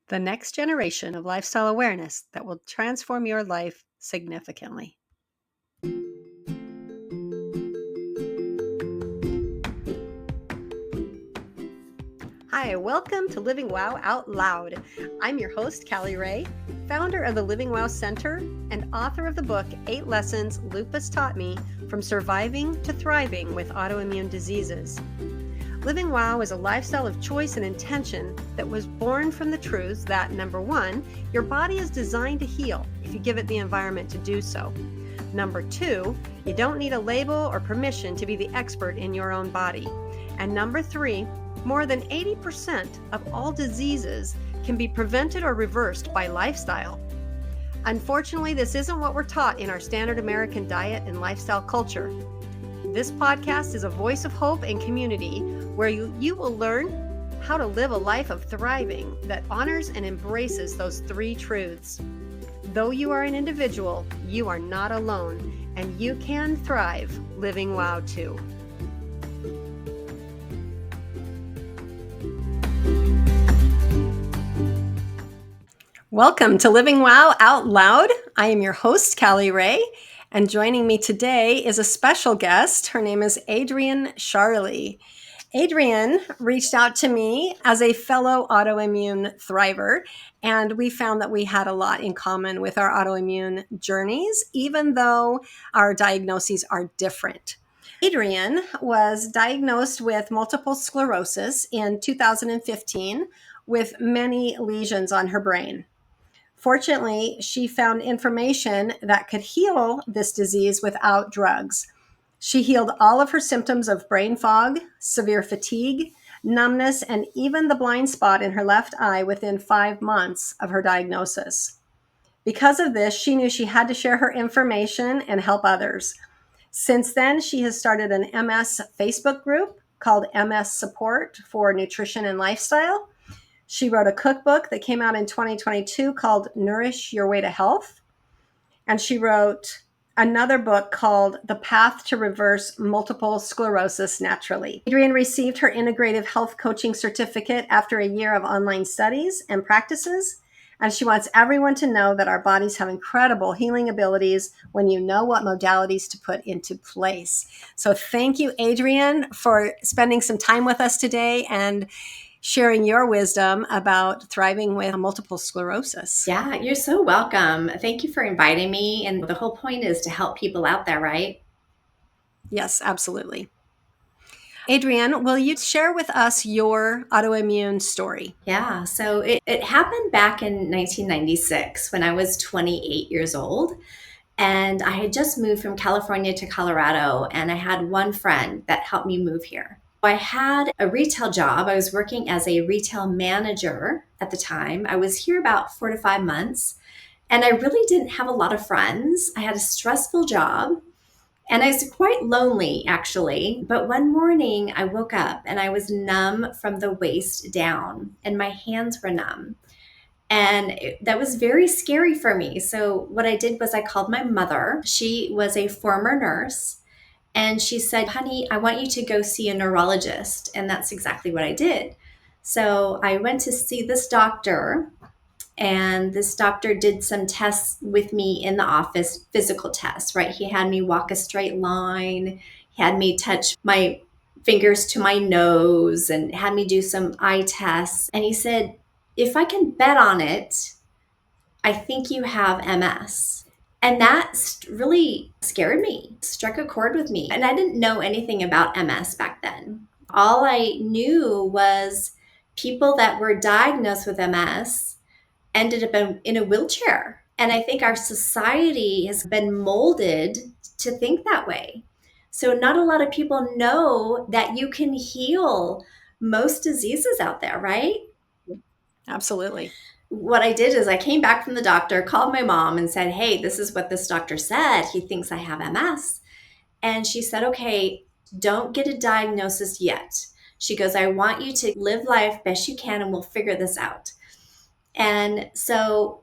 the next generation of lifestyle awareness that will transform your life significantly. Hi, welcome to Living Wow Out Loud. I'm your host, CallyRae, founder of the Living Wow Center and author of the book, 8 Lessons Lupus Taught Me from Surviving to Thriving with Autoimmune Diseases. Living Wow is a lifestyle of choice and intention that was born from the truths that, number one, your body is designed to heal if you give it the environment to do so. Number two, you don't need a label or permission to be the expert in your own body. And number three, more than 80% of all diseases can be prevented or reversed by lifestyle. Unfortunately, this isn't what we're taught in our standard American diet and lifestyle culture. This podcast is a voice of hope and community where you will learn how to live a life of thriving that honors and embraces those 3 truths. Though you are an individual, you are not alone, and you can thrive living wow too. Welcome to Living Wow Out Loud. I am your host, CallyRae, and joining me today is a special guest. Her name is Adrienne Scharli. Adrienne reached out to me as a fellow autoimmune thriver, and we found that we had a lot in common with our autoimmune journeys, even though our diagnoses are different. Adrienne was diagnosed with multiple sclerosis in 2015 with many lesions on her brain. Fortunately, she found information that could heal this disease without drugs. She healed all of her symptoms of brain fog, severe fatigue, numbness, and even the blind spot in her left eye within 5 months of her diagnosis. Because of this, she knew she had to share her information and help others. Since then, she has started an MS Facebook group called MS Support for Nutrition and Lifestyle. She wrote a cookbook that came out in 2022 called Nourish, Your Way to Health. And she wrote another book called The Path to Reverse Multiple Sclerosis Naturally. Adrienne received her integrative health coaching certificate after a year of online studies and practices. And she wants everyone to know that our bodies have incredible healing abilities when you know what modalities to put into place. So thank you, Adrienne, for spending some time with us today and sharing your wisdom about thriving with multiple sclerosis. Yeah, you're so welcome. Thank you for inviting me. And the whole point is to help people out there, right? Yes, absolutely. Adrienne, will you share with us your autoimmune story? Yeah, so it happened back in 1996 when I was 28 years old. And I had just moved from California to Colorado, and I had one friend that helped me move here. I had a retail job. I was working as a retail manager at the time. I was here about 4 to 5 months, and I really didn't have a lot of friends. I had a stressful job, and I was quite lonely, actually. But one morning I woke up and I was numb from the waist down, and my hands were numb. And that was very scary for me. So what I did was I called my mother. She was a former nurse. And she said, honey, I want you to go see a neurologist. And that's exactly what I did. So I went to see this doctor. And this doctor did some tests with me in the office, physical tests, right? He had me walk a straight line. He had me touch my fingers to my nose and had me do some eye tests. And he said, if I can bet on it, I think you have MS. And that really scared me, struck a chord with me. And I didn't know anything about MS back then. All I knew was people that were diagnosed with MS ended up in a wheelchair. And I think our society has been molded to think that way. So not a lot of people know that you can heal most diseases out there, right? Absolutely. What I did is I came back from the doctor, called my mom and said, hey, this is what this doctor said. He thinks I have MS. And she said, okay, don't get a diagnosis yet. She goes, I want you to live life best you can and we'll figure this out. And so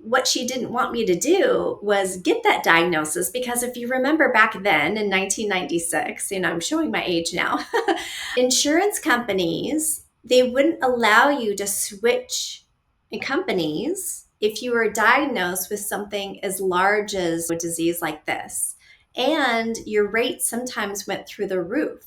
what she didn't want me to do was get that diagnosis, because if you remember back then in 1996, and I'm showing my age now, insurance companies, they wouldn't allow you to switch In companies, if you were diagnosed with something as large as a disease like this, and your rate sometimes went through the roof.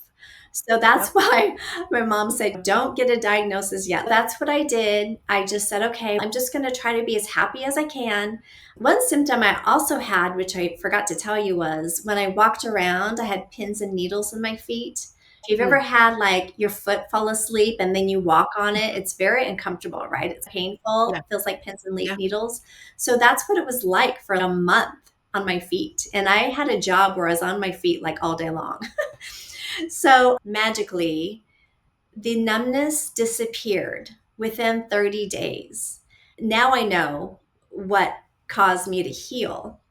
So that's Yep. why my mom said, don't get a diagnosis yet. That's what I did. I just said, okay, I'm just going to try to be as happy as I can. One symptom I also had, which I forgot to tell you, was when I walked around, I had pins and needles in my feet. If you've ever Mm. had like your foot fall asleep and then you walk on it, it's very uncomfortable, right? It's painful. Yeah. It feels like pins and Yeah. needles. So that's what it was like for a month on my feet. And I had a job where I was on my feet like all day long. So magically, the numbness disappeared within 30 days. Now I know what caused me to heal.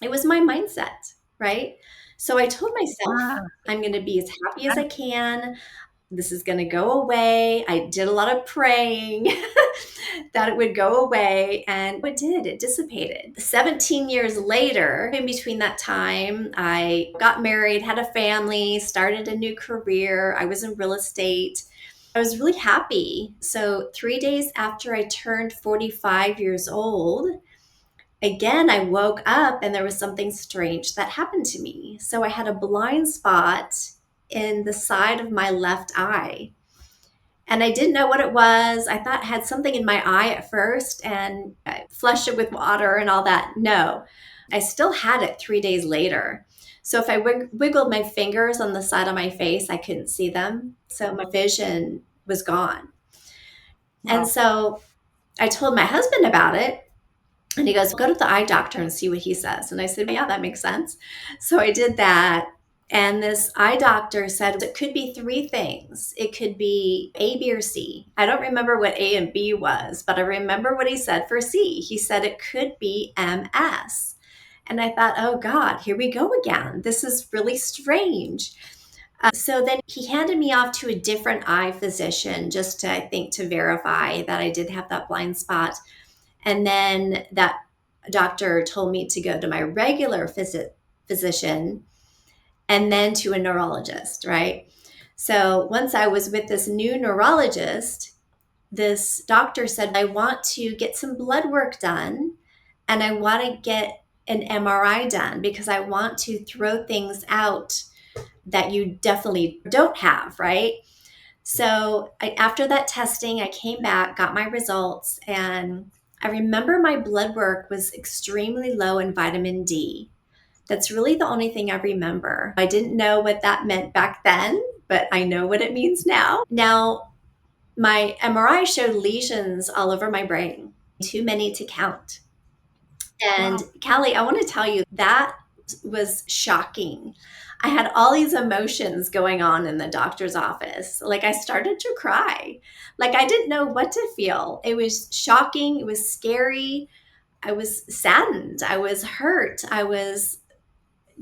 It was my mindset, right? So I told myself, Ah, I'm going to be as happy as yeah. I can. This is going to go away. I did a lot of praying that it would go away, and it did. It dissipated. 17 years later, in between that time, I got married, had a family, started a new career. I was in real estate. I was really happy. So, 3 days after I turned 45 years old, again, I woke up and there was something strange that happened to me. So I had a blind spot in the side of my left eye. And I didn't know what it was. I thought I had something in my eye at first and I flushed it with water and all that. No, I still had it 3 days later. So if I wiggled my fingers on the side of my face, I couldn't see them. So my vision was gone. And Wow. so I told my husband about it. And he goes, go to the eye doctor and see what he says. And I said, yeah, that makes sense. So I did that. And this eye doctor said it could be three things. It could be A, B, or C. I don't remember what A and B was, but I remember what he said for C. He said it could be MS. And I thought, oh God, here we go again. This is really strange. So then he handed me off to a different eye physician just to, I think, to verify that I did have that blind spot. And then that doctor told me to go to my regular physician and then to a neurologist, right? So once I was with this new neurologist, this doctor said, I want to get some blood work done and I want to get an MRI done because I want to throw things out that you definitely don't have, right? So after that testing, I came back, got my results, and I remember my blood work was extremely low in vitamin D. That's really the only thing I remember. I didn't know what that meant back then, but I know what it means now. Now, my MRI showed lesions all over my brain, too many to count. And Wow. Callie, I want to tell you that was shocking. I had all these emotions going on in the doctor's office. Like I started to cry. Like I didn't know what to feel. It was shocking. It was scary. I was saddened. I was hurt. I was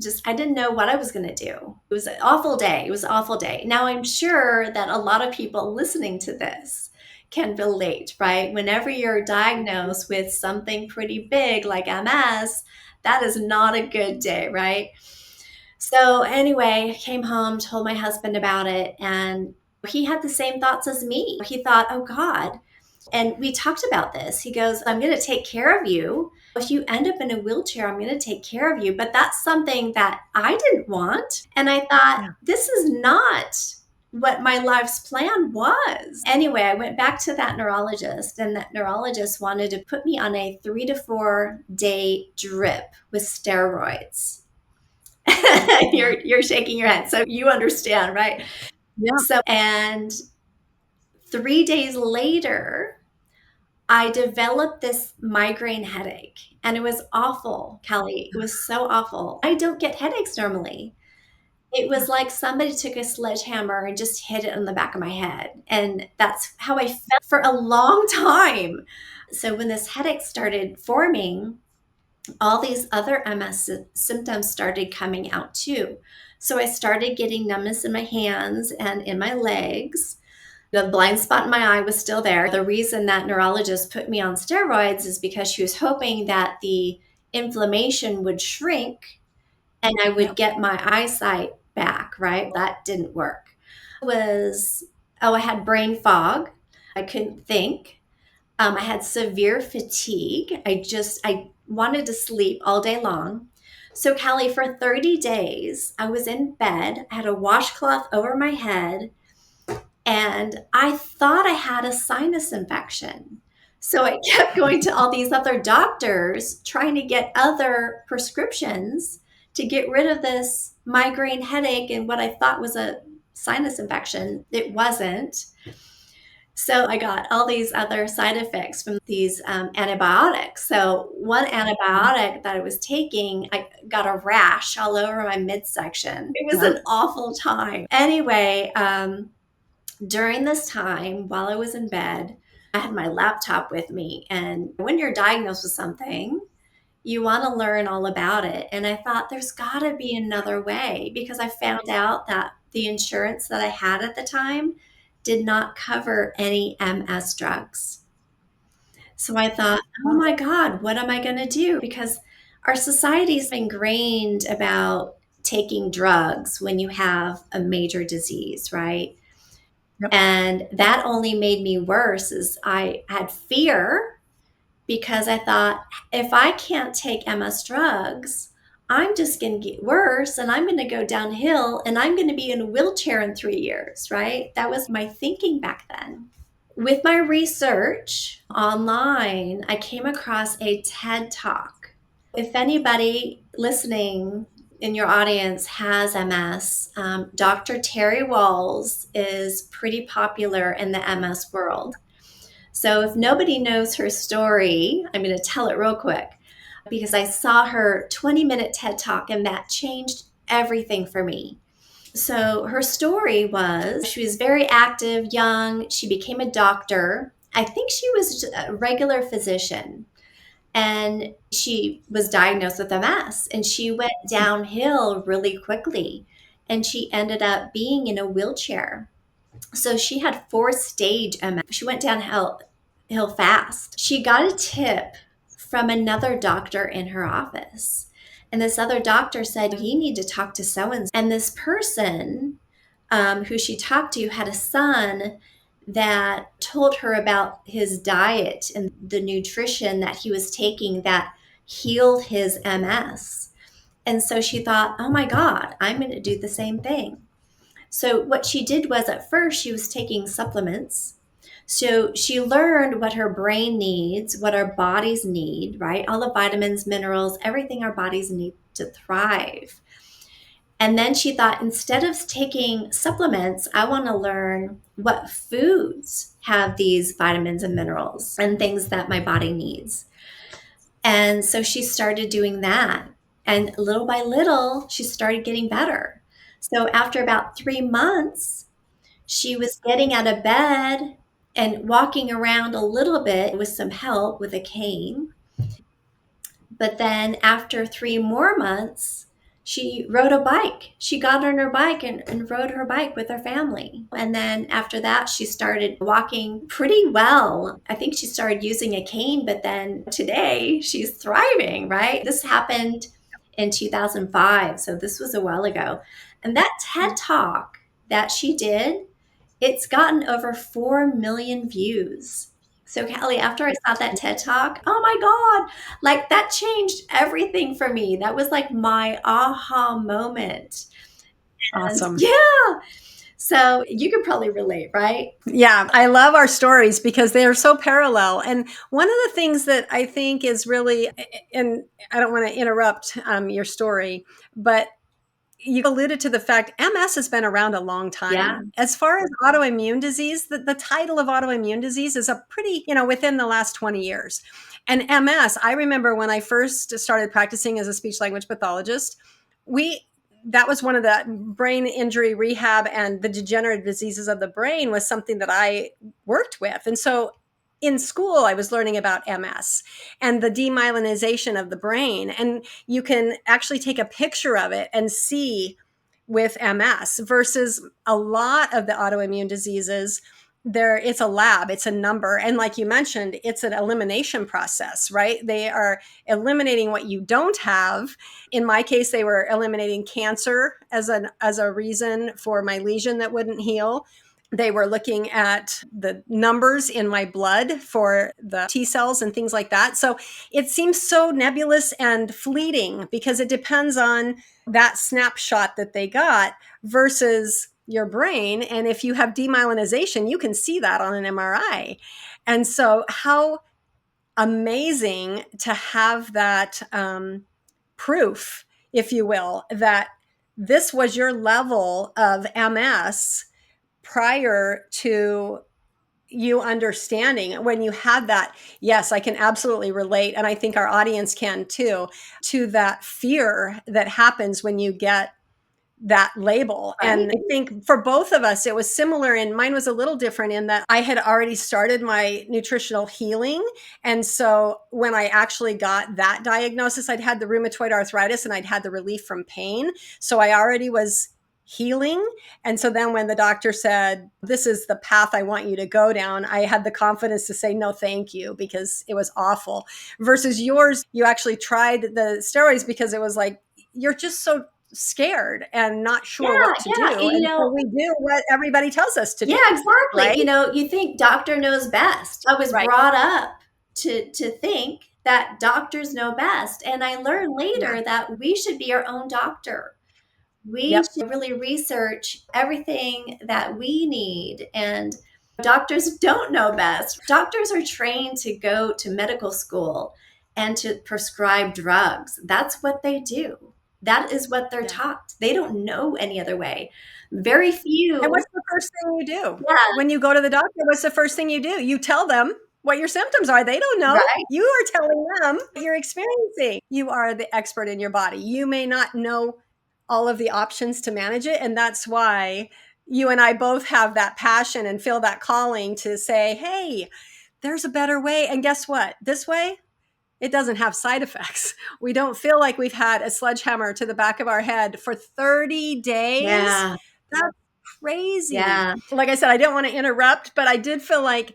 just, I didn't know what I was going to do. It was an awful day. It was an awful day. Now, I'm sure that a lot of people listening to this can relate, right? Whenever you're diagnosed with something pretty big like MS, that is not a good day, right? So, anyway, I came home, told my husband about it, and he had the same thoughts as me. He thought, oh God. And we talked about this. He goes, I'm going to take care of you. If you end up in a wheelchair, I'm going to take care of you. But that's something that I didn't want. And I thought, Yeah. this is not what my life's plan was. Anyway, I went back to that neurologist, and that neurologist wanted to put me on a 3 to 4 day drip with steroids. Yeah. You're shaking your head, so you understand, right? Yeah. So, and 3 days later, I developed this migraine headache and it was awful, Kelly. It was so awful. I don't get headaches normally. It Yeah. was like somebody took a sledgehammer and just hit it on the back of my head. And that's how I felt for a long time. So when this headache started forming, all these other MS symptoms started coming out too. So I started getting numbness in my hands and in my legs. The blind spot in my eye was still there. The reason that neurologist put me on steroids is because she was hoping that the inflammation would shrink and I would Yep. get my eyesight back, right? That didn't work. It was, oh, I had brain fog. I couldn't think. I had severe fatigue. I wanted to sleep all day long. So, Callie, for 30 days, I was in bed. I had a washcloth over my head, and I thought I had a sinus infection. So I kept going to all these other doctors trying to get other prescriptions to get rid of this migraine headache and what I thought was a sinus infection. It wasn't. So I got all these other side effects from these antibiotics. So one antibiotic that I was taking, I got a rash all over my midsection. It was an awful time. Anyway, during this time, while I was in bed, I had my laptop with me. And when you're diagnosed with something, you want to learn all about it. And I thought there's got to be another way because I found out that the insurance that I had at the time did not cover any MS drugs. So I thought, oh my God, what am I going to do? Because our society's ingrained about taking drugs when you have a major disease, right? Yep. And that only made me worse as I had fear because I thought if I can't take MS drugs, I'm just going to get worse and I'm going to go downhill and I'm going to be in a wheelchair in 3 years, right? That was my thinking back then. With my research online, I came across a TED Talk. If anybody listening in your audience has MS, Dr. Terry Walls is pretty popular in the MS world. So if nobody knows her story, I'm going to tell it real quick because I saw her 20-minute TED Talk and that changed everything for me. So her story was she was very active, young. She became a doctor. I think she was a regular physician and she was diagnosed with MS and she went downhill really quickly and she ended up being in a wheelchair. So she had 4-stage MS. She went downhill fast. She got a tip from another doctor in her office. And this other doctor said, you need to talk to so and so. And this person who she talked to had a son that told her about his diet and the nutrition that he was taking that healed his MS. And so she thought, oh my God, I'm going to do the same thing. So what she did was at first she was taking supplements. So she learned what her brain needs, what our bodies need, right? All the vitamins, minerals, everything our bodies need to thrive. And then she thought, instead of taking supplements, I want to learn what foods have these vitamins and minerals and things that my body needs. And so she started doing that. And little by little, she started getting better. So after about 3 months, she was getting out of bed and walking around a little bit with some help with a cane. But then after 3 more months, she rode a bike. She got on her bike and rode her bike with her family. And then after that, she started walking pretty well. I think she started using a cane, but then today she's thriving, right? This happened in 2005. So this was a while ago. And that TED Talk that she did, it's gotten over 4 million views. So, Callie, after I saw that TED Talk, oh my God, like that changed everything for me. That was like my aha moment. And Awesome. yeah, so you could probably relate, right? Yeah, I love our stories because they are so parallel. And one of the things that I think is really, and I don't want to interrupt your story, but you alluded to the fact MS has been around a long Yeah, time. As far as autoimmune disease, the title of autoimmune disease is a pretty, within the last 20 years. And MS, I remember when I first started practicing as a speech language pathologist, we that was one of the brain injury rehab and the degenerative diseases of the brain was something that I worked with. And so in school, I was learning about MS and the demyelinization of the brain. And you can actually take a picture of it and see with MS versus a lot of the autoimmune diseases there it's a lab, it's a number, and like you mentioned, it's an elimination process, right? They are eliminating what you don't have. In my case, they were eliminating cancer as a reason for my lesion that wouldn't heal. They were looking at the numbers in my blood for the T cells and things like that. So it seems so nebulous and fleeting because it depends on that snapshot that they got versus your brain. And if you have demyelinization, you can see that on an MRI. And so, how amazing to have that proof, if you will, that this was your level of MS prior to you understanding when you had that. Yes, I can absolutely relate, and I think our audience can too, to that fear that happens when you get that label. Right. And I think for both of us, it was similar. And mine was a little different in that I had already started my nutritional healing. And so when I actually got that diagnosis, I'd had the rheumatoid arthritis and I'd had the relief from pain. So I already was healing. And so then when the doctor said, this is the path I want you to go down, I had the confidence to say, no, thank you, because it was awful. Versus yours, you actually tried the steroids because it was like, you're just so scared and not sure Yeah, what to yeah. do. And so we do what everybody tells us to Yeah, do, exactly. right? You think doctor knows best. I was Right. brought up to think that doctors know best, and I learned Yeah. later that we should be our own doctor. We Yep. should really research everything that we need, and doctors don't know best. Doctors are trained to go to medical school and to prescribe drugs. That's what they do. That is what they're Yeah. taught. They don't know any other way. Very And few. what's the first thing you do? Yeah, When you go to the doctor, what's the first thing you do? You tell them what your symptoms are. They don't know. right. You are telling them what you're experiencing. You are the expert in your body. You may not know all of the options to manage it. And that's why you and I both have that passion and feel that calling to say, hey, there's a better way. And guess what? This way, it doesn't have side effects. We don't feel like we've had a sledgehammer to the back of our head for 30 days. Yeah, That's crazy. yeah. Like I said, I didn't want to interrupt, but I did feel like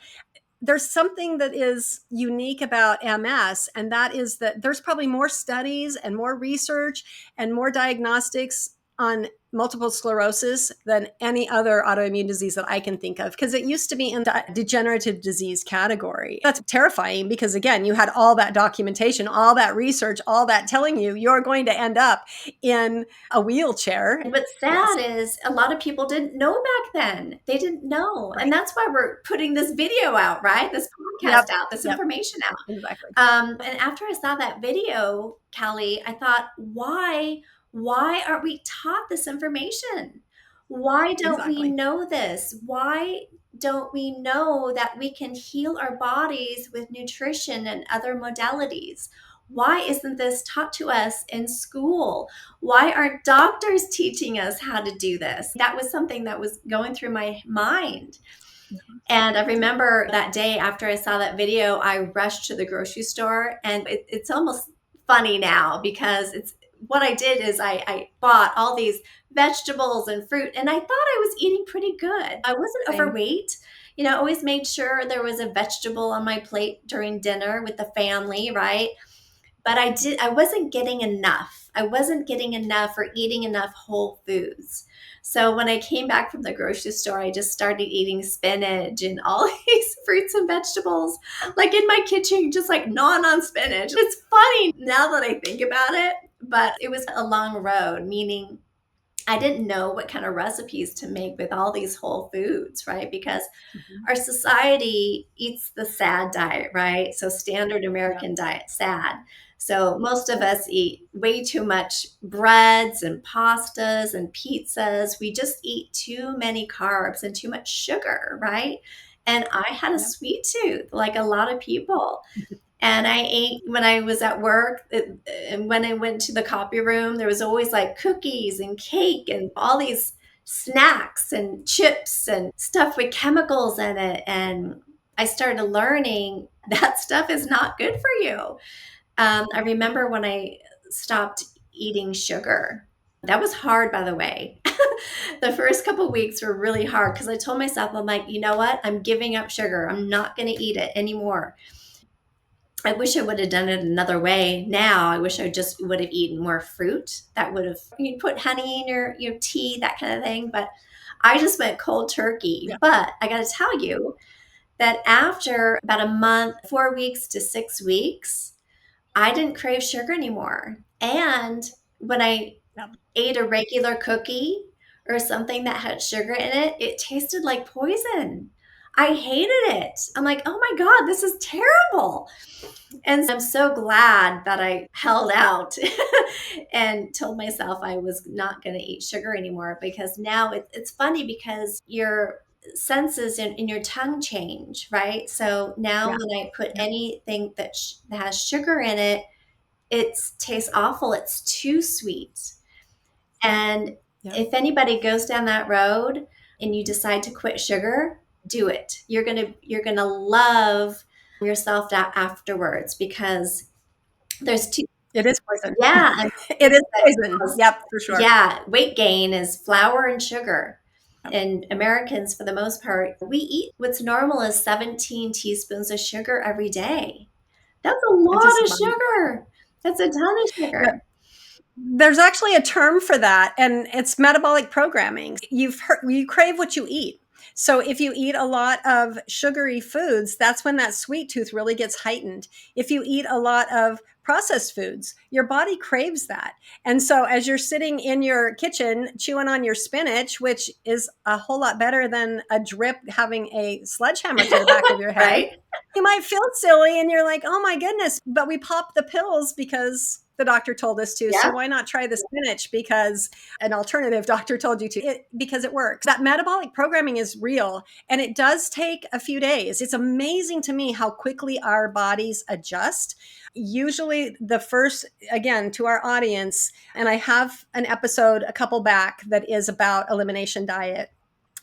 there's something that is unique about MS, and that is that there's probably more studies and more research and more diagnostics on multiple sclerosis than any other autoimmune disease that I can think of, because it used to be in the degenerative disease category. That's terrifying because, again, you had all that documentation, all that research, all that telling you you're going to end up in a wheelchair. And what's Yes, sad is a lot of people didn't know back then. They didn't know. And right. that's why we're putting this video out, right? This Yep. podcast out, this Yep. information out. Exactly. And after I saw that video, Callie, I thought, why aren't we taught this information? Why don't we Exactly. know this? Why don't we know that we can heal our bodies with nutrition and other modalities? Why isn't this taught to us in school? Why aren't doctors teaching us how to do this? That was something that was going through my mind. And I remember that day after I saw that video, I rushed to the grocery store, and it's almost funny now because it's what I did is I bought all these vegetables and fruit, and I thought I was eating pretty good. I wasn't Same. overweight. I always made sure there was a vegetable on my plate during dinner with the family, right? But I wasn't getting enough. I wasn't getting enough or eating enough whole foods. So when I came back from the grocery store, I just started eating spinach and all these fruits and vegetables, like in my kitchen, just like gnawing on spinach. It's funny now that I think about it, but it was a long road, meaning I didn't know what kind of recipes to make with all these whole foods, right? Because Mhm. our society eats the SAD diet, right? So standard Yep. American diet, SAD. So most of Yep. us eat way too much breads and pastas and pizzas. We just eat too many carbs and too much sugar, right? And I had a Yep. sweet tooth, like a lot of people. And I ate when I was at work. And when I went to the copy room, there was always like cookies and cake and all these snacks and chips and stuff with chemicals in it. And I started learning that stuff is not good for you. I remember when I stopped eating sugar. That was hard, by the way. The first couple weeks were really hard because I told myself, I'm like, you know what? I'm giving up sugar. I'm not going to eat it anymore. I wish I would have done it another way. Now, I wish I just would have eaten more fruit. That would have, you put honey in your tea, that kind of thing. But I just went cold turkey. Yeah. But I got to tell you that after about a month, 4 weeks to 6 weeks, I didn't crave sugar anymore. And when I Yeah. ate a regular cookie or something that had sugar in it, it tasted like poison. I hated it. I'm like, oh my God, this is terrible. And I'm so glad that I held out and told myself I was not going to eat sugar anymore, because now it's funny because your senses in your tongue change, right? So now Yeah. when I put Yeah. anything that has sugar in it, it tastes awful. It's too sweet. Yeah. And Yeah. if anybody goes down that road and you decide to quit sugar, do it. You're gonna love yourself afterwards, because there's two. It is poison. Yeah, and It is that poison. cause, Yep, for sure. yeah, weight gain is flour and sugar. Yep. And Americans, for the most part, we eat what's normal is 17 teaspoons of sugar every day. That's a It just lot of sugar. That's a ton of yeah. sugar. There's actually a term for that, and it's metabolic programming. You crave what you eat. So if you eat a lot of sugary foods, that's when that sweet tooth really gets heightened. If you eat a lot of processed foods, your body craves that. And so as you're sitting in your kitchen chewing on your spinach, which is a whole lot better than a drip having a sledgehammer to the back of your head, Right? you might feel silly and you're like, oh my goodness, but we pop the pills because the doctor told us to. So Yeah. why not try the spinach because an alternative doctor told you to? Because it works. That metabolic programming is real and it does take a few days. It's amazing to me how quickly our bodies adjust. Usually, the first, again, to our audience, and I have an episode a couple back that is about elimination diet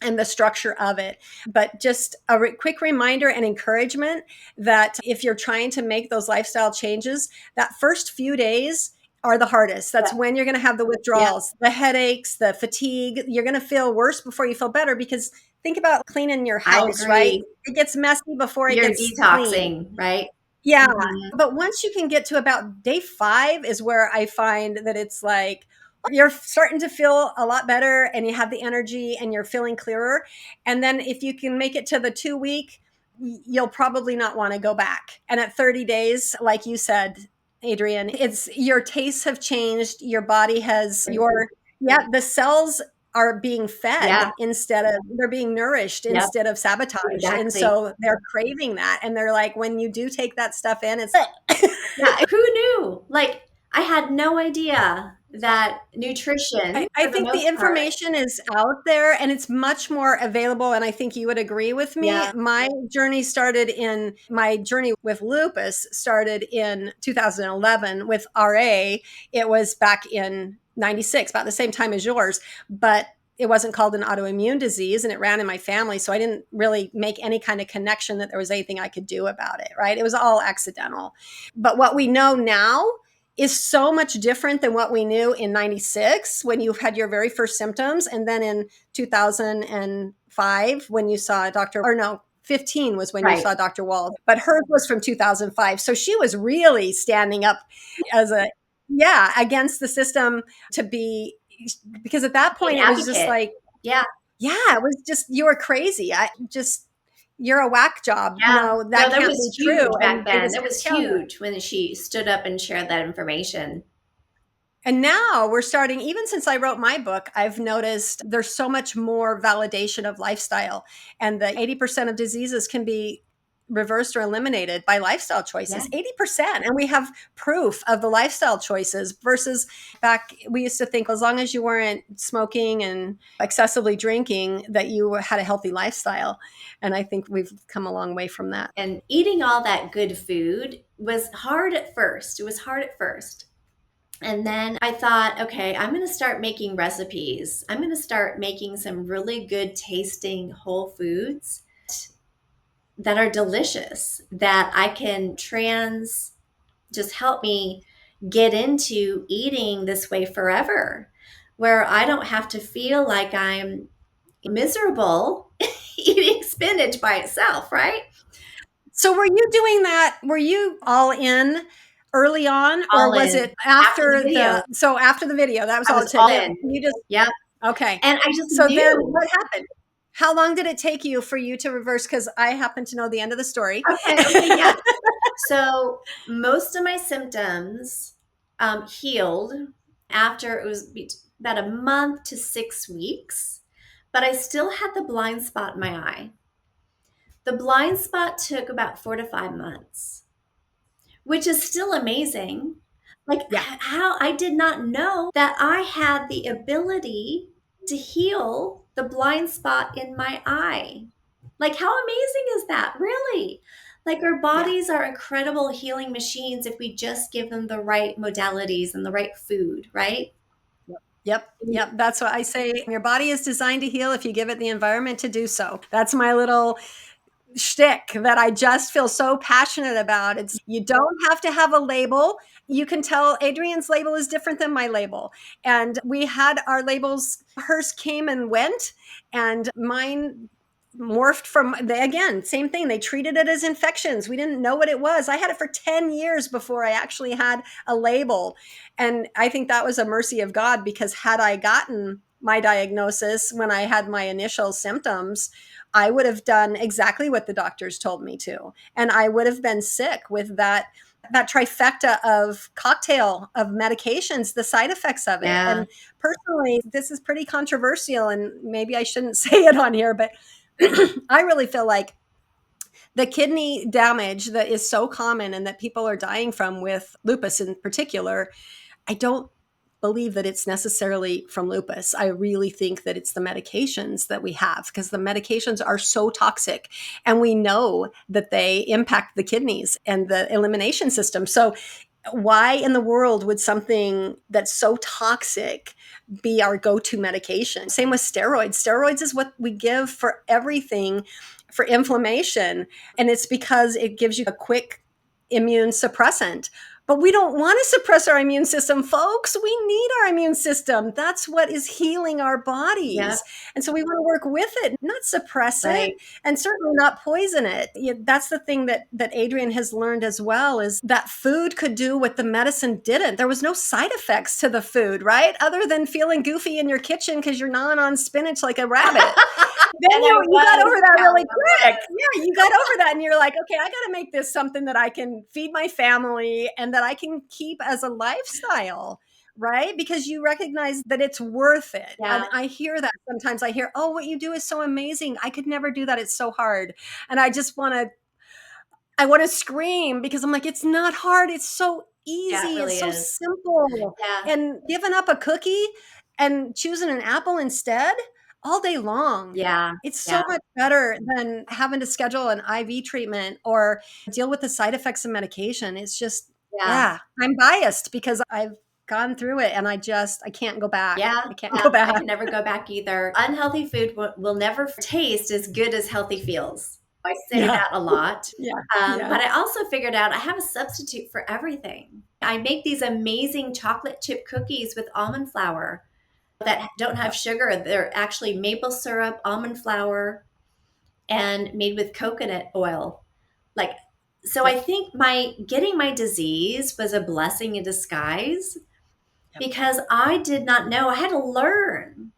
and the structure of it. But just a quick reminder and encouragement that if you're trying to make those lifestyle changes, that first few days are the hardest. That's Yeah. when you're going to have the Yeah. withdrawals, the headaches, the fatigue. You're going to feel worse before you feel better because think about cleaning your I house, right? agree. It gets messy before it You're gets clean. detoxing, right? Yeah. Mhm. But once you can get to about day 5 is where I find that it's like, you're starting to feel a lot better and you have the energy and you're feeling clearer. And then if you can make it to the 2 week, you'll probably not want to go back. And at 30 days, like you said, Adrienne, it's your tastes have changed. Your body has yeah, the cells are being Yeah. fed instead of they're being nourished Yep. instead of sabotaged. And Exactly. so they're craving that. And they're like, when you do take that stuff in, it's Yeah. Who knew? Like, I had no idea that nutrition, I for the think the most part, information is out there and it's much more available. And I think you would agree with me. yeah, My journey with lupus started in 2011 with RA. It was back in 96, about the same time as yours, but it wasn't called an autoimmune disease and it ran in my family. So I didn't really make any kind of connection that there was anything I could do about it, right? It was all accidental. But what we know now is so much different than what we knew in 96 when you had your very first symptoms. And then in 2005, when you saw a doctor, or no, 15 was when you right. saw Dr. Wald, but hers was from 2005. So she was really standing up as yeah, against the system to be, because at that Be an point it was just advocate. like, Yeah. yeah, it was just, you were crazy. You're a whack job. Yeah. No, That that can't was be true. huge back And it then. was That going was to kill you. huge when she stood up and shared that information. And now we're starting, even since I wrote my book, I've noticed there's so much more validation of lifestyle. And the 80% of diseases can be reversed or eliminated by lifestyle Yeah. choices. 80%. And we have proof of the lifestyle choices versus back, we used to think as long as you weren't smoking and excessively drinking, that you had a healthy lifestyle. And I think we've come a long way from that. And eating all that good food was hard at first. It was hard at first. And then I thought, okay, I'm going to start making recipes. I'm going to start making some really good tasting whole foods that are delicious, that I can just help me get into eating this way forever, where I don't have to feel like I'm miserable eating spinach by itself, right? So were you doing that? Were you all in early on, or All was in it after the after video. after the video? That was I all was it took. all in. You just Yep. Okay. And I just So then knew. what happened? How long did it take you for you to reverse? Because I happen to know the end of the story. Okay, yeah. So most of my symptoms healed after it was about a month to 6 weeks, but I still had the blind spot in my eye. The blind spot took about 4 to 5 months, which is still amazing. Like, Yeah. how I did not know that I had the ability to heal the blind spot in my eye. Like, how amazing is that? Really? Like, our Yeah. bodies are incredible healing machines if we just give them the right modalities and the right food, right? Yep. Yep. That's what I say. Your body is designed to heal if you give it the environment to do so. That's my little shtick that I just feel so passionate about. It's you don't have to have a label. You can tell Adrienne's label is different than my label. And we had our labels, hers came and went, and mine morphed from again, same thing. They treated it as infections. We didn't know what it was. I had it for 10 years before I actually had a label. And I think that was a mercy of God because had I gotten my diagnosis when I had my initial symptoms, I would have done exactly what the doctors told me to. And I would have been sick with that trifecta of cocktail of medications, the side effects of it. Yeah, And personally, this is pretty controversial and maybe I shouldn't say it on here, but I really feel like the kidney damage that is so common and that people are dying from with lupus in particular, I don't believe that it's necessarily from lupus. I really think that it's the medications that we have because the medications are so toxic and we know that they impact the kidneys and the elimination system. So why in the world would something that's so toxic be our go-to medication? Same with steroids. Steroids is what we give for everything for inflammation, and it's because it gives you a quick immune suppressant. But we don't want to suppress our immune system, folks. We need our immune system. That's what is healing our yeah, bodies. And so we want to work with it, not suppress it, right. and certainly not poison it. That's the thing that Adrienne has learned as well is that food could do what the medicine didn't. There was no side effects to the food, right? Other than feeling goofy in your kitchen because you're gnawing on spinach like a rabbit. Then And I you got was, over that really quick. Callie. Yeah, you got over that and you're like, okay, I got to make this something that I can feed my family and that I can keep as a lifestyle, right? Because you recognize that it's worth it. And Yeah, I hear that sometimes. I hear, oh, what you do is so amazing. I could never do that. It's so hard. And I want to scream because I'm like, it's not hard. It's so yeah, it easy. It's really so is. simple. Yeah, And giving up a cookie and choosing an apple instead all day long. yeah, It's so yeah, much better than having to schedule an IV treatment or deal with the side effects of medication. It's just, yeah. yeah, I'm biased because I've gone through it and I can't go back. Yeah, I can't go I back. can never go back either. Unhealthy food will never taste as good as healthy feels. I say Yeah. that a lot. Yeah. Yeah. But I also figured out I have a substitute for everything. I make these amazing chocolate chip cookies with almond flour that don't have Yep. sugar. They're actually maple syrup, almond flour, and made with coconut oil. Like, so I Yep. think my getting my disease was a blessing in disguise Yep. because I did not know. I had to learn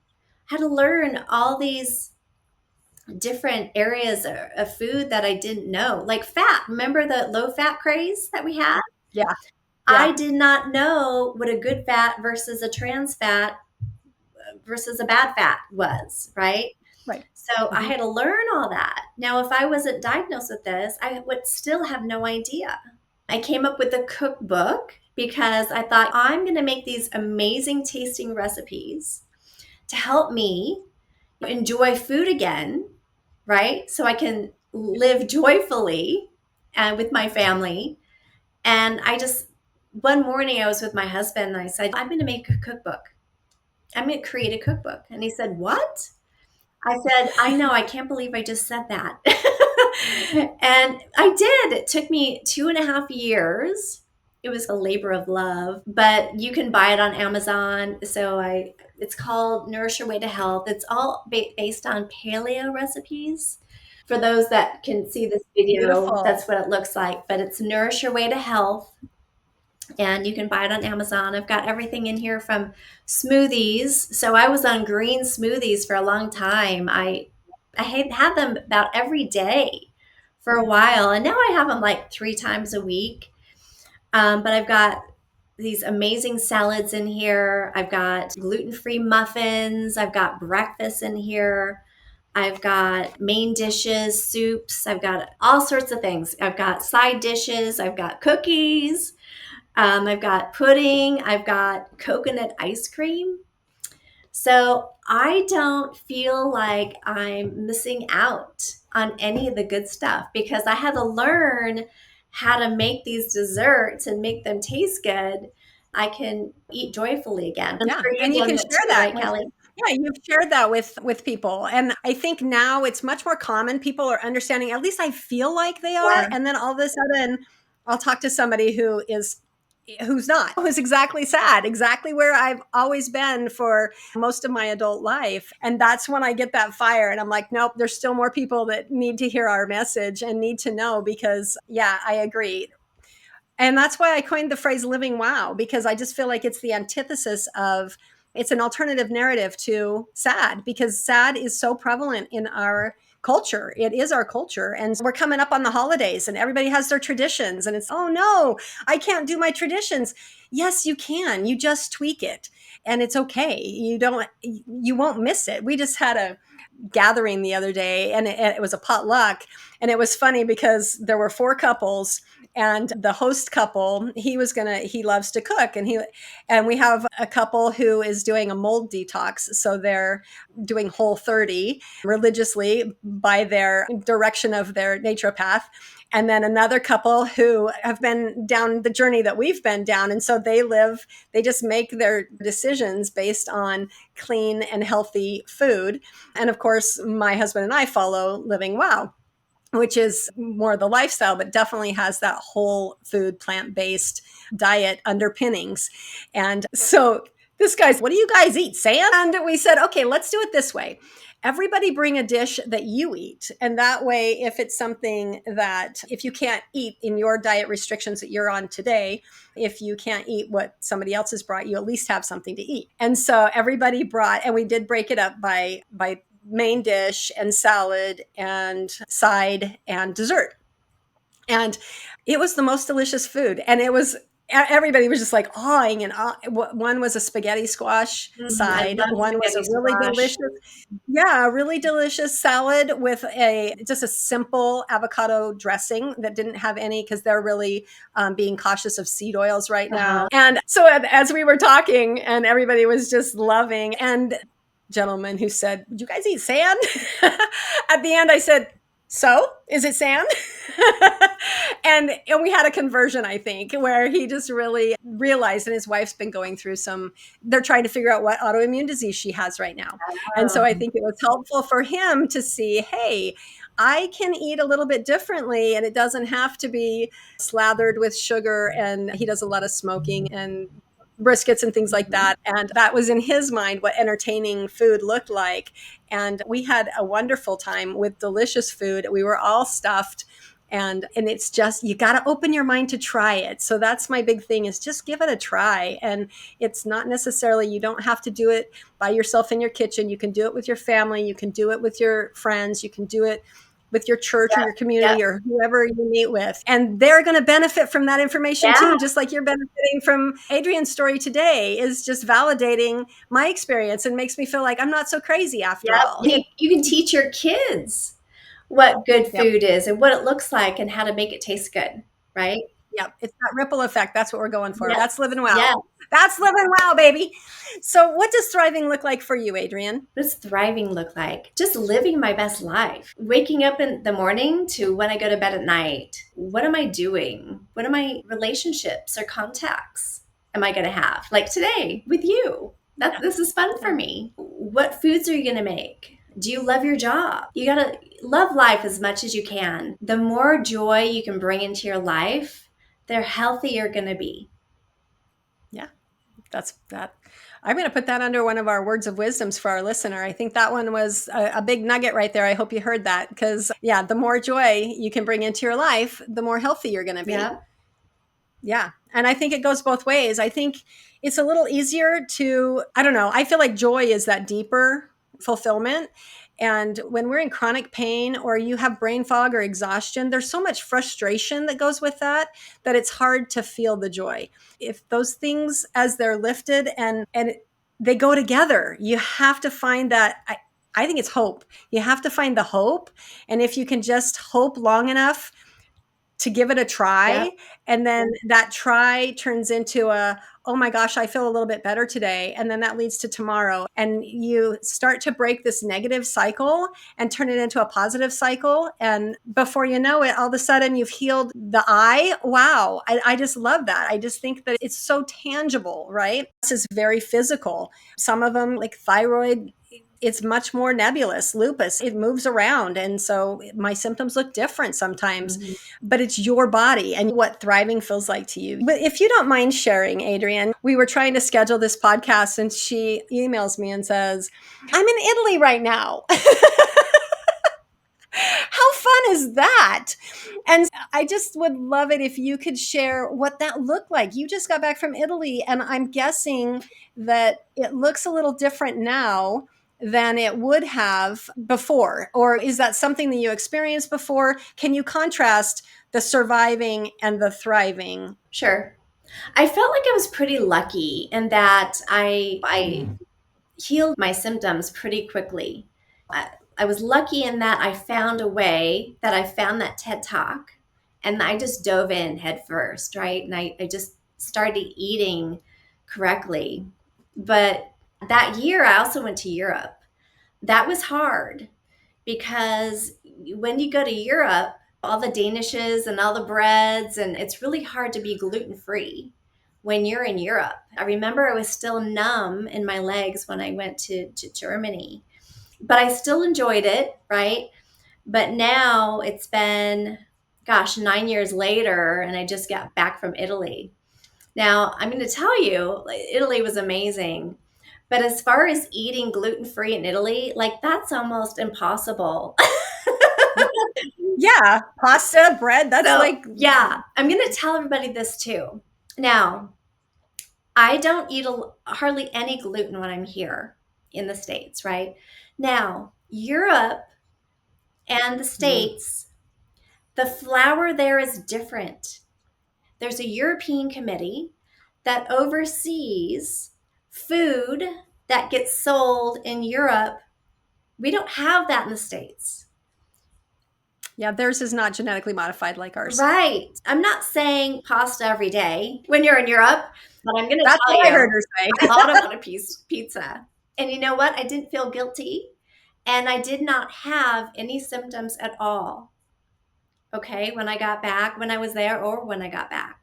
all these different areas of food that I didn't know. Like fat. Remember the low fat craze that we had? Yeah. I Yeah. did not know what a good fat versus a trans fat versus a bad fat was, right? Right. So I Mhm. had to learn all that. Now, if I wasn't diagnosed with this, I would still have no idea. I came up with a cookbook because I thought I'm going to make these amazing tasting recipes to help me enjoy food again, right? So I can live joyfully with my family. And one morning I was with my husband and I said, I'm going to make a cookbook. I'm going to create a cookbook. And he said, What? I said, I know, I can't believe I just said that. And I did. It took me 2.5 years. It was a labor of love, but you can buy it on Amazon. It's called Nourish Your Way to Health. It's all based on paleo recipes. For those that can see this video, Beautiful. that's what it looks like, but it's Nourish Your Way to Health. and you can buy it on Amazon. I've got everything in here from smoothies. So I was on green smoothies for a long time. I had them about every day for a while, and now I have them like 3 times a week. But I've got these amazing salads in here. I've got gluten-free muffins. I've got breakfast in here. I've got main dishes, soups. I've got all sorts of things. I've got side dishes. I've got cookies. I've got pudding. I've got coconut ice cream. So I don't feel like I'm missing out on any of the good stuff because I had to learn how to make these desserts and make them taste good. I can eat joyfully again. I'm Yeah, sure and you've you done can that share too, that right, with Kelly? yeah, you've shared that with people, and I think now it's much more common. People are understanding, at least I feel like they are, Yeah. and then all of a sudden, I'll talk to somebody who's not, who's exactly sad, exactly where I've always been for most of my adult life. And that's when I get that fire and I'm like, nope, there's still more people that need to hear our message and need to know because, yeah, I agree. And that's why I coined the phrase living wow, because I just feel like it's the antithesis of it's an alternative narrative to sad because sad is so prevalent in our culture. It is our culture. And we're coming up on the holidays and everybody has their traditions. And it's, oh no, I can't do my traditions. Yes, you can. You just tweak it and it's okay. You won't miss it. We just had a gathering the other day and it was a potluck and it was funny because there were four couples and the host couple he loves to cook and we have a couple who is doing a mold detox, so they're doing Whole30 religiously by their direction of their naturopath, and then another couple who have been down the journey that we've been down, and so they just make their decisions based on clean and healthy food. And of course, my husband and I follow Living Wow, which is more the lifestyle, but definitely has that whole food, plant based diet underpinnings. And so this guy's, what do you guys eat? Sand? And we said, okay, let's do it this way. Everybody bring a dish that you eat. And that way, if it's something that, if you can't eat in your diet restrictions that you're on today, if you can't eat what somebody else has brought, you at least have something to eat. And so everybody brought, and we did break it up by main dish and salad and side and dessert. And it was the most delicious food. And it was, everybody was just like awing and one was a spaghetti squash I side. love One was spaghetti a really squash. delicious, yeah, a really delicious salad with just a simple avocado dressing that didn't have any, because they're really being cautious of seed oils right Uh-huh. now. And so as we were talking and everybody was just loving, and gentleman who said, "Would you guys eat sand?" At the end, I said, "So, is it sand?" and we had a conversion, I think, where he just really realized, and his wife's been going through they're trying to figure out what autoimmune disease she has right now. And so I Oh, think it was helpful for him to see, hey, I can eat a little bit differently and it doesn't have to be slathered with sugar. And he does a lot of smoking and briskets and things like mhm. that. And that was in his mind what entertaining food looked like. And we had a wonderful time with delicious food. We were all stuffed. And it's just, you got to open your mind to try it. So that's my big thing, is just give it a try. And it's not necessarily, you don't have to do it by yourself in your kitchen. You can do it with your family, you can do it with your friends, you can do it with your church or Yep, your yep, community or whoever you meet with. And they're going to benefit from that information yeah, too, just like you're benefiting from Adrienne's story today, is just validating my experience and makes me feel like I'm not so crazy after yep. all. You can teach your kids what good Yep. food is and what it looks like and how to make it taste good, right? Yep. It's that ripple effect. That's what we're going for. Yes, That's living well. yes. That's living well, baby. So, what does thriving look like for you, Adrienne? What does thriving look like? Just living my best life. Waking up in the morning to when I go to bed at night. What am I doing? What are my relationships or contacts am I going to have? Like today with you. Yeah. This is fun for Yeah. me. What foods are you going to make? Do you love your job? You got to love life as much as you can. The more joy you can bring into your life, the healthier you're going to be. Yeah. That's that. I'm going to put that under one of our words of wisdoms for our listener. I think that one was a big nugget right there. I hope you heard that, because, yeah, the more joy you can bring into your life, the more healthy you're going to be. Yeah. Yeah. And I think it goes both ways. I think it's a little easier to, I don't know, I feel like joy is that deeper fulfillment. And when we're in chronic pain or you have brain fog or exhaustion, there's so much frustration that goes with that that it's hard to feel the joy. If those things as they're lifted and they go together, you have to find that I think it's hope. You have to find the hope. And if you can just hope long enough to give it a Yep. try, and then that try turns into a, oh my gosh, I feel a little bit better today, and then that leads to tomorrow, and you start to break this negative cycle and turn it into a positive cycle, and before you know it, all of a sudden you've healed the eye. Wow, I just love that. I just think that it's so tangible, right? This is very physical. Some of them, like thyroid, it's much more nebulous. Lupus, it moves around, and so my symptoms look different sometimes, Mhm. but it's your body and what thriving feels like to you. But if you don't mind sharing, Adrienne, we were trying to schedule this podcast and she emails me and says, I'm in Italy right now. How fun is that? And I just would love it if you could share what that looked like. You just got back from Italy, and I'm guessing that it looks a little different now than it would have before. Or is that something that you experienced before? Can you contrast the surviving and the thriving? Sure. I felt like I was pretty lucky in that I healed my symptoms pretty quickly. I, I was lucky in that I found a way that I found that TED Talk and I just dove in head first, right? And I just started eating correctly. But that year, I also went to Europe. That was hard because when you go to Europe, all the danishes and all the breads, and it's really hard to be gluten free when you're in Europe. I remember I was still numb in my legs when I went to Germany, but I still enjoyed it, right? But now it's been, gosh, 9 years later, and I just got back from Italy. Now, I'm going to tell you, like, Italy was amazing. But as far as eating gluten free in Italy, like that's almost impossible. Yeah, pasta, bread, that's So, like, yeah, I'm going to tell everybody this too. Now, I don't eat hardly any gluten when I'm here in the States, right? Now, Europe and the mm, States, the flour there is different. There's a European committee that oversees food that gets sold in Europe. We don't have that in the States. yeah, theirs is not genetically modified like ours. Right. I'm not saying pasta every day when you're in Europe, but I'm going to That's tell what I heard you, her say. I bought a piece pizza. And you know what? I didn't feel guilty and I did not have any symptoms at all. Okay. When I got back, when I was there or when I got back.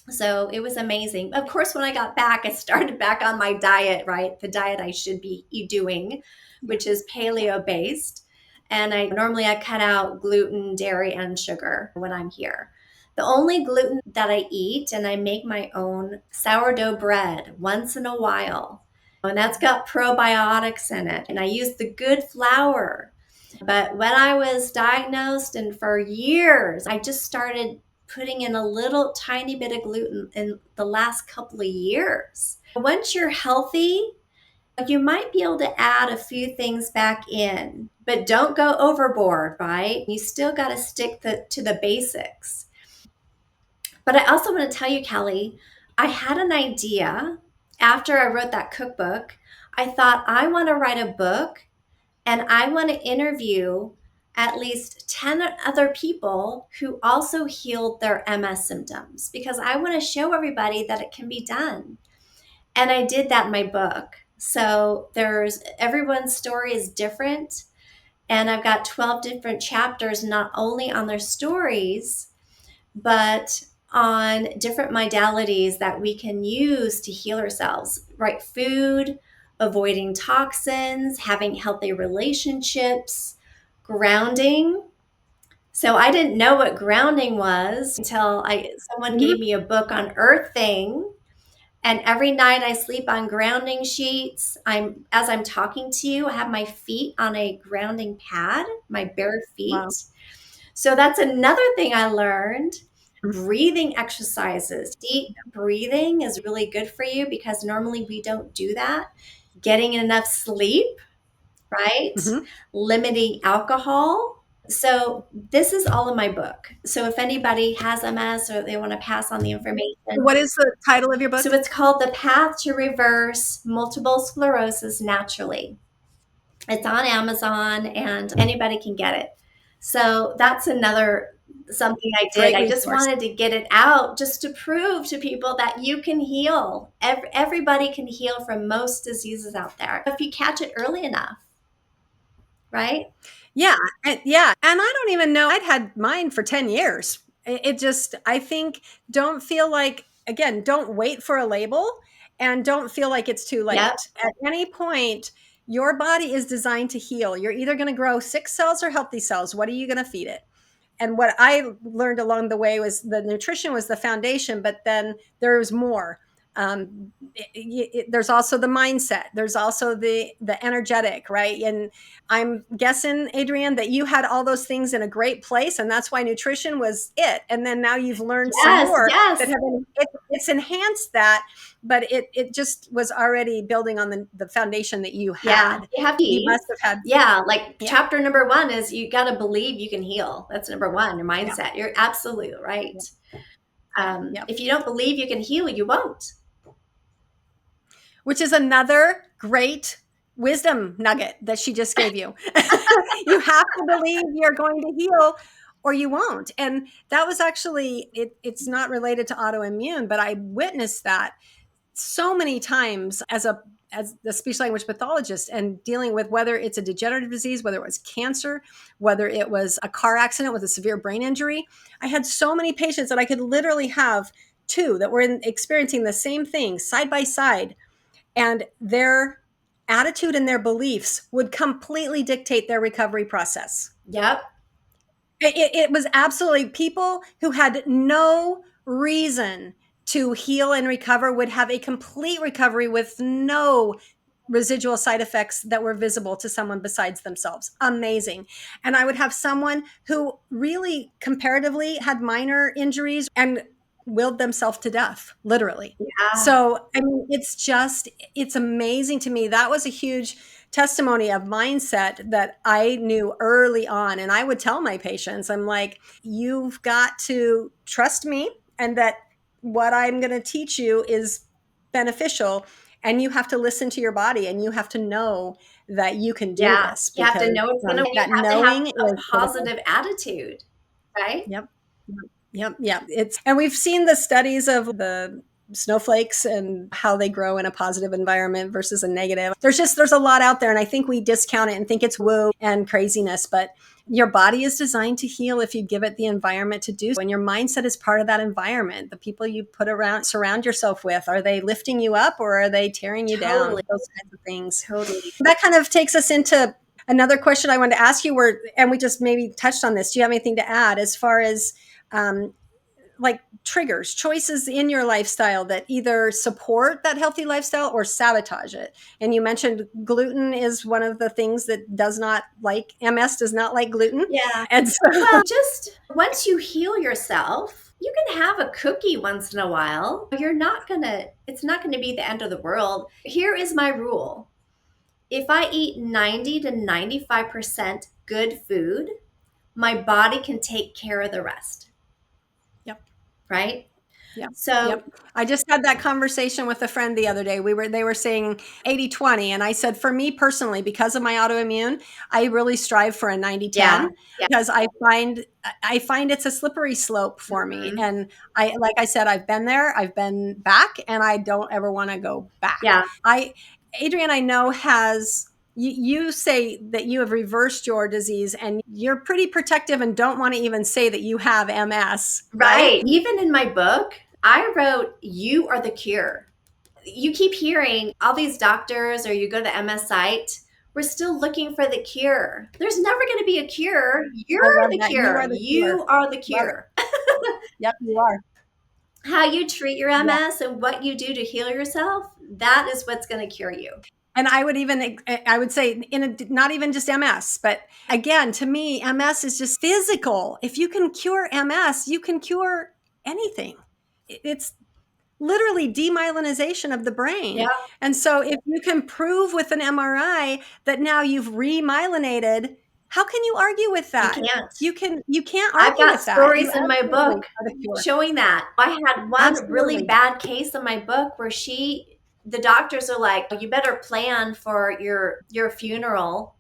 So it was amazing. Of course, when I got back, I started back on my diet, right? The diet I should be doing, Yeah. which is paleo based. And I cut out gluten, dairy, and sugar when I'm here. The only gluten that I eat, and I make my own sourdough bread once in a while. And that's got probiotics in it. And I use the good flour. But when I was diagnosed and for years, I just started putting in a little tiny bit of gluten in the last couple of years. Once you're healthy, you might be able to add a few things back in, but don't go overboard, right? You still got to stick to the basics. But I also want to tell you, Kelly, I had an idea after I wrote that cookbook. I thought, I want to write a book and I want to interview at least 10 other people who also healed their MS symptoms because I want to show everybody that it can be done. And I did that in my book. So there's everyone's story is different. And I've got 12 different chapters, not only on their stories, but on different modalities that we can use to heal ourselves, right? Food, avoiding toxins, having healthy relationships, grounding. So I didn't know what grounding was until someone Mhm. gave me a book on earthing. And every night I sleep on grounding sheets. As I'm talking to you, I have my feet on a grounding pad, my bare Wow. feet. So that's another thing I learned. Breathing exercises. Deep breathing is really good for you because normally we don't do that. Getting enough sleep, right? Mm-hmm. Limiting alcohol. So this is all in my book. So if anybody has MS or they want to pass on the information, What is the title of your book? so it's called The Path to Reverse Multiple Sclerosis Naturally. It's on Amazon and anybody can get it. So that's another something I did. Great I just resource. wanted to get it out just to prove to people that you can heal. Everybody can heal from most diseases out there if you catch it early enough, right? Yeah. Yeah. And I don't even know, I'd had mine for 10 years. It just, I think, don't feel like, again, don't wait for a label and don't feel like it's too Yep. late. At any point, your body is designed to heal. You're either going to grow sick cells or healthy cells. What are you going to feed it? And what I learned along the way was the nutrition was the foundation, but then there's more. There's also the mindset. There's also the energetic, right? And I'm guessing, Adrienne, that you had all those things in a great place, and that's why nutrition was it. And then now you've learned some Yes, more that yes. have it's enhanced that, but it just was already building on the foundation that you Yeah, had. you have You to. must have had, Yeah, like yeah, chapter number one is you got to believe you can heal. That's number one, your yeah, mindset. You're absolutely right. yeah, yeah. If you don't believe you can heal, you won't. Which is another great wisdom nugget that she just gave you. You have to believe you're going to heal or you won't. And that was actually it's not related to autoimmune, but I witnessed that so many times as the speech language pathologist and dealing with whether it's a degenerative disease, whether it was cancer, whether it was a car accident with a severe brain injury. I had so many patients that I could literally have two that were experiencing the same thing side by side, and their attitude and their beliefs would completely dictate their recovery process. Yep. It was absolutely people who had no reason to heal and recover would have a complete recovery with no residual side effects that were visible to someone besides themselves. Amazing. And I would have someone who really comparatively had minor injuries and willed themselves to death, literally. Yeah. So, I mean, it's amazing to me. That was a huge testimony of mindset that I knew early on. And I would tell my patients, I'm like, you've got to trust me and that what I'm going to teach you is beneficial. And you have to listen to your body and you have to know that you can do Yeah. this You have to because know it's gonna. You that have to have knowing a is critical. positive attitude, right? Yep. Yep. Yep. And we've seen the studies of the snowflakes and how they grow in a positive environment versus a negative. There's a lot out there. And I think we discount it and think it's woo and craziness, but your body is designed to heal if you give it the environment to do so. And your mindset is part of that environment. The people you surround yourself with, are they lifting you up or are they tearing you down? Totally. Those kinds of things. Totally. That kind of takes us into another question I wanted to ask you and we just maybe touched on this. Do you have anything to add as far as um, like triggers, choices in your lifestyle that either support that healthy lifestyle or sabotage it? And you mentioned gluten is one of the things that does not like, MS does not like gluten. Yeah. And so, Well, just once you heal yourself, you can have a cookie once in a while. It's not gonna be the end of the world. Here is my rule. If I eat 90 to 95% good food, my body can take care of the rest, yep. right? Yep. So, Yep. I just had that conversation with a friend the other day. They were saying 80-20, and I said, for me personally, because of my autoimmune, I really strive for a 90-10 yeah, yeah. because I find it's a slippery slope for me. Mhm. And like I said, I've been there, I've been back, and I don't ever want to go back. Yeah, Adrienne, I know you say that you have reversed your disease and you're pretty protective and don't want to even say that you have MS, right? right. Even in my book, I wrote, "You are the cure." You keep hearing all these doctors, or you go to the MS site, we're still looking for the cure. There's never going to be a cure. I You're love the that. You cure. are the cure. You are the Love it. cure. Yep, you are. How you treat your Yeah. MS and what you do to heal yourself, that is what's going to cure you. And I would say not even just MS, but again, to me, MS is just physical. If you can cure MS, you can cure anything. It's literally demyelinization of the brain. Yeah, And so if you can prove with an MRI that now you've remyelinated, how can you argue with you that? can't. You can't I've argue got with that. You stories in my absolutely book are the cure. showing that. I had one really Absolutely. bad case in my book where the doctors are like, you better plan for your funeral.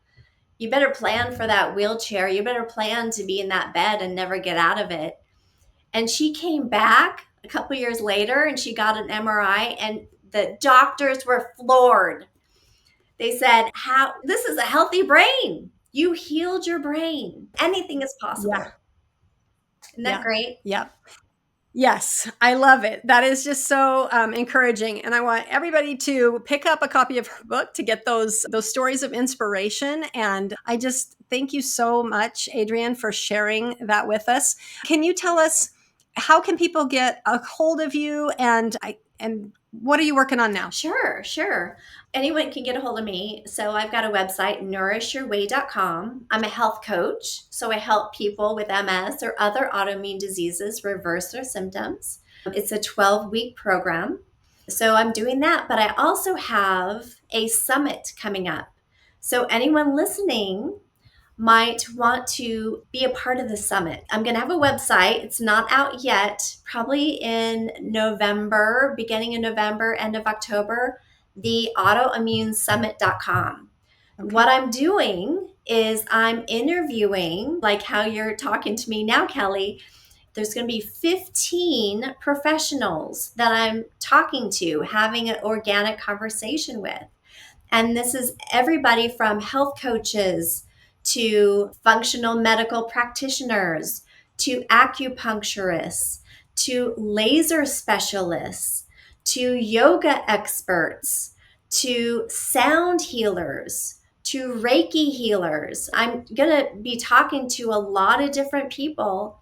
You better plan for that wheelchair. You better plan to be in that bed and never get out of it. And she came back a couple years later and she got an MRI and the doctors were floored. They said, "How this is a healthy brain. You healed your brain. Anything is Yeah. possible." Isn't that Yeah. great? Yeah. Yes, I love it. That is just so encouraging, and I want everybody to pick up a copy of her book to get those stories of inspiration. And I just thank you so much, Adrienne, for sharing that with us. Can you tell us how can people get a hold of you, and what are you working on now? Sure, sure. Anyone can get a hold of me. So I've got a website, nourishyourway.com. I'm a health coach. So I help people with MS or other autoimmune diseases reverse their symptoms. It's a 12-week program. So I'm doing that, but I also have a summit coming up. So anyone listening might want to be a part of the summit. I'm going to have a website. It's not out yet, probably in November, beginning of November, end of October, the autoimmunesummit.com. Okay. What I'm doing is I'm interviewing, like how you're talking to me now, Kelly. There's going to be 15 professionals that I'm talking to, having an organic conversation with. And this is everybody from health coaches to functional medical practitioners to acupuncturists to laser specialists to yoga experts to sound healers to Reiki healers. I'm going to be talking to a lot of different people,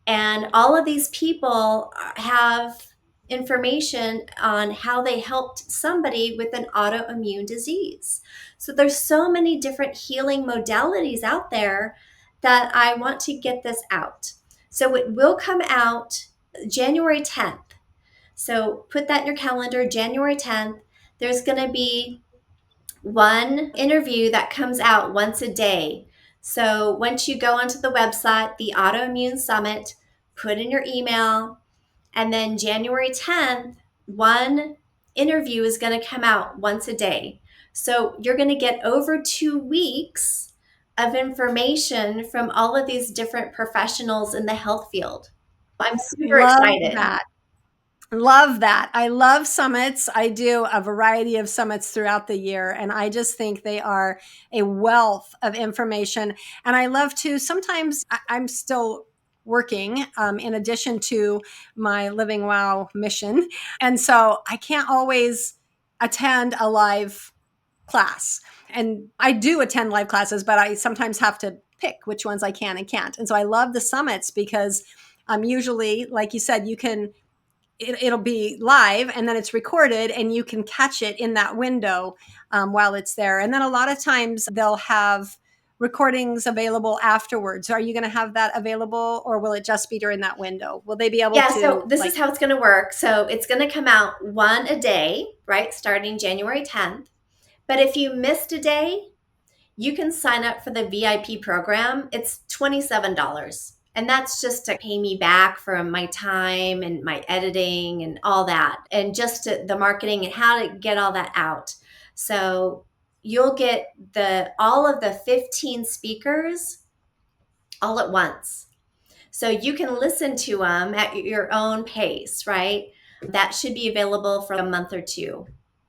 and all of these people have information on how they helped somebody with an autoimmune disease. So there's so many different healing modalities out there that I want to get this out. So it will come out January 10th. So put that in your calendar, January 10th. There's going to be one interview that comes out once a day. So once you go onto the website, the Autoimmune Summit, put in your email, and then January 10th, one interview is going to come out once a day. So you're going to get over 2 weeks of information from all of these different professionals in the health field. I'm super Love excited. that. Love that. I love summits. I do a variety of summits throughout the year, and I just think they are a wealth of information. And I love to sometimes I'm still working in addition to my Living Wow mission. And so I can't always attend a live class. And I do attend live classes, but I sometimes have to pick which ones I can and can't. And so I love the summits because usually, like you said, it'll be live and then it's recorded and you can catch it in that window while it's there. And then a lot of times they'll have recordings available afterwards. Are you going to have that available, or will it just be during that window? Will they be able Yeah, so to this is how it's going to work. So it's going to come out one a day, right, starting January 10th. But if you missed a day, you can sign up for the VIP program. It's $27. And that's just to pay me back for my time and my editing and all that, and just the marketing and how to get all that out. So you'll get all of the 15 speakers all at once. So you can listen to them at your own pace, right? That should be available for a month or two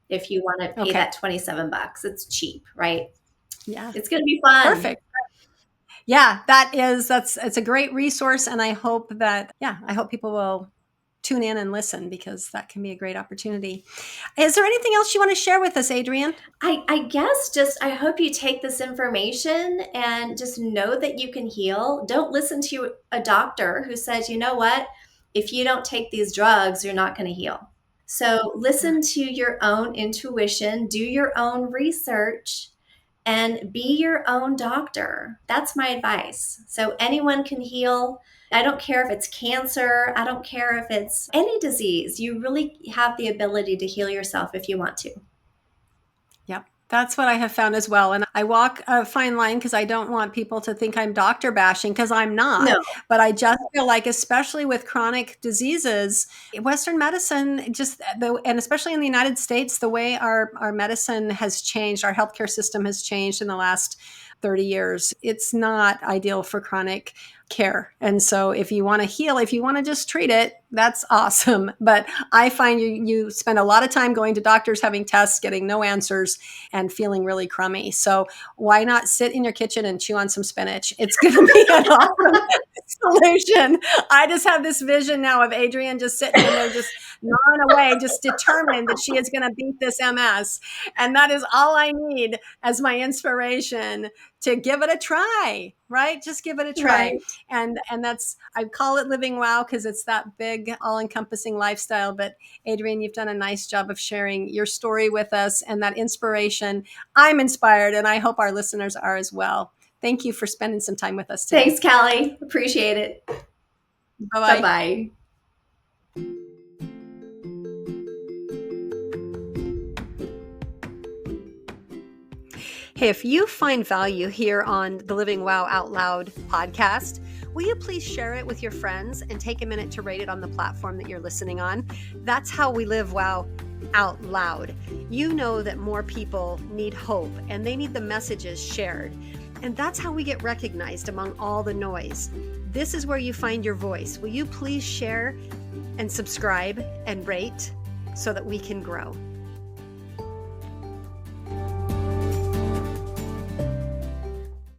if you want to pay okay. that $27. It's cheap, right? Yeah. It's going to be fun. Perfect. Yeah, that's it's a great resource, and I hope that I hope people will tune in and listen, because that can be a great opportunity. Is there anything else you want to share with us, Adrienne? I guess just I hope you take this information and just know that you can heal. Don't listen to a doctor who says, you know what, if you don't take these drugs, you're not going to heal. So Yeah. listen to your own intuition, do your own research, and be your own doctor. That's my advice. So anyone can heal. I don't care if it's cancer. I don't care if it's any disease. You really have the ability to heal yourself if you want to. Yep. That's what I have found as well. And I walk a fine line because I don't want people to think I'm doctor bashing, because I'm not. No, But I just feel like, especially with chronic diseases, Western medicine and especially in the United States, the way our medicine has changed, our healthcare system has changed in the last 30 years. It's not ideal for chronic care. And so if you want to heal, if you want to just treat it, that's awesome. But I find you spend a lot of time going to doctors, having tests, getting no answers, and feeling really crummy. So why not sit in your kitchen and chew on some spinach? It's going to be an awesome solution. I just have this vision now of Adrienne just sitting in there, just gnawing away, just determined that she is going to beat this MS. And that is all I need as my inspiration to give it a try, right? Just give it a try. right. And that's, I call it living wow, because it's that big all-encompassing lifestyle. But Adrienne, you've done a nice job of sharing your story with us and that inspiration. I'm inspired, and I hope our listeners are as well. Thank you for spending some time with us today. Thanks, Callie. Appreciate it. Bye-bye. Bye-bye. Hey, if you find value here on the Living Wow Out Loud podcast, will you please share it with your friends and take a minute to rate it on the platform that you're listening on? That's how we live wow out loud. You know that more people need hope and they need the messages shared. And that's how we get recognized among all the noise. This is where you find your voice. Will you please share and subscribe and rate so that we can grow?